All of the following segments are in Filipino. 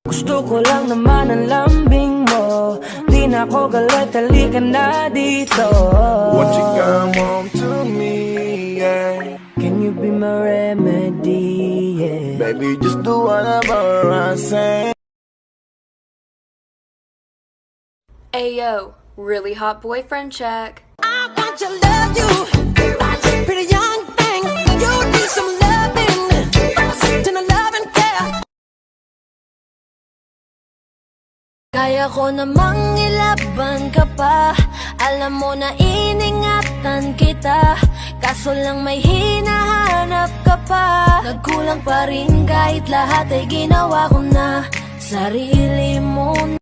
Gusto ko lang naman ang lambing mo. Di na ako galit, halika na dito. What you got want to me, yeah. Can you be my remedy, yeah. Baby, just do whatever I say. Ayo, really hot boyfriend check. I want to love you, pretty young thing. You need some loving, then I love and care. Kaya ko namang ilaban ka pa. Alam mo na iningatan kita. Kaso lang may hinahanap ka pa. Nagkulang pa rin kahit lahat ay ginawa ko na. Sarili mo na.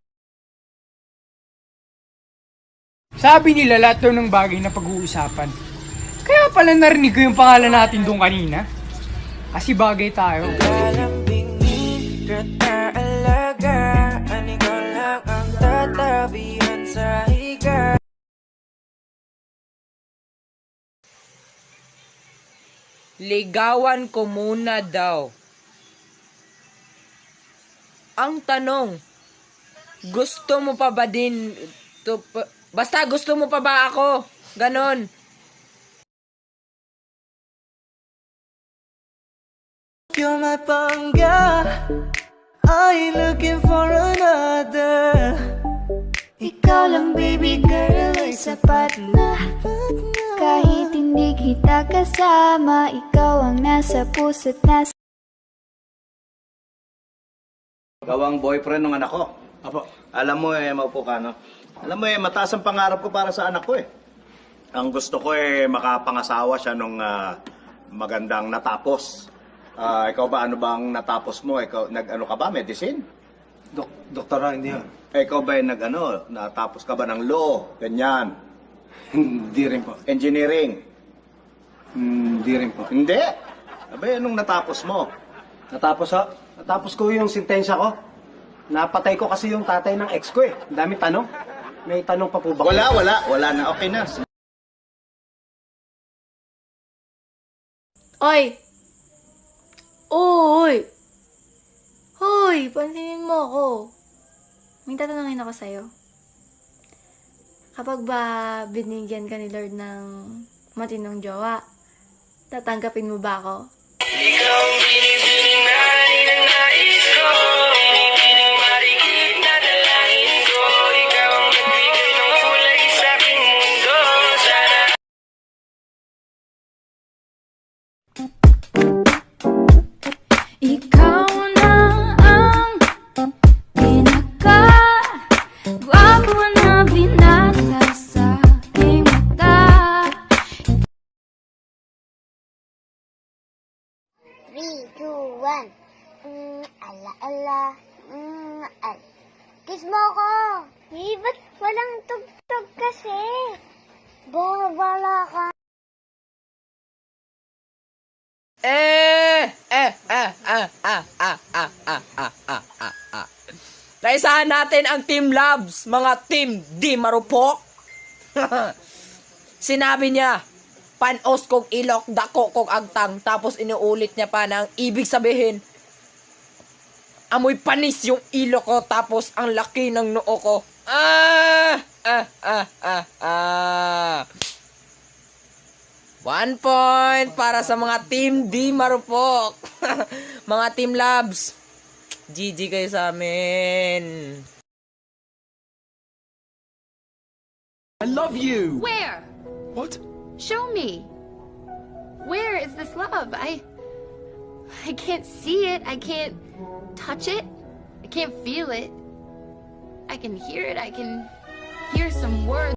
Sabi nila lahat daw ng bagay na pag-uusapan. Kaya pala narinig ko yung pangalan natin doon kanina. Kasi bagay tayo. Lalambingin kita alagaan. Ikaw lang ang tatabihan sa higa. Ligawan ko muna daw. Ang tanong, gusto mo pa ba din basta gusto mo pa ba ako? Ganon. You're my pangga. I ain't looking for another. Ikaw lang baby girl ay sapat na. Kahit hindi kita kasama, ikaw ang nasa puso't nasa. Ikaw ang boyfriend ng anak ko. Apo. Alam mo maupo ka, no? Alam mo mataas ang pangarap ko para sa anak ko Ang gusto ko makapangasawa siya nung magandang natapos. Ikaw ba, ano bang natapos mo? Ikaw, nag-ano ka ba? Medicine? Doktora, hindi ha. Ikaw ba natapos ka ba ng law? Ganyan. Hindi rin po. Engineering? Hindi rin po. Hindi. Abay, anong natapos mo? Natapos ko yung sentensya ko. Napatay ko kasi yung tatay ng ex ko Ang dami tanong. May tanong pa po ba? Wala na. Okay na. Oy! Uy! Hoy! Pansinin mo ako. May tatanungin ako sa'yo. Kapag ba binigyan ka ni Lord ng matinong jowa, tatanggapin mo ba ako? Ikaw ang binibining na ninanais ko. Binibining marikit na dalangin ko. Ikaw ang nagbigay ng kulay sa aking mundo. Sana Ikaw na ang pinaka-gwapo na binata sa aking mata. 3, 2, 1. Ala, ala. Kiss mo ko. Ba't walang tugtog kasi? Bala ka. Naisahan natin ang Team Labs, mga Team Di Marupok. Sinabi niya, panos kong ilok, dako kong agtang. Tapos inuulit niya pa na ang ibig sabihin, amoy panis yung ilok ko, tapos ang laki ng noo ko. 1 point para sa mga Team Di Marupok. Mga Team Labs, GG kayo sa amin. I love you! Where? What? Show me. Where is this love? I can't see it. I can't touch it. I can't feel it. I can hear it. I can hear some words.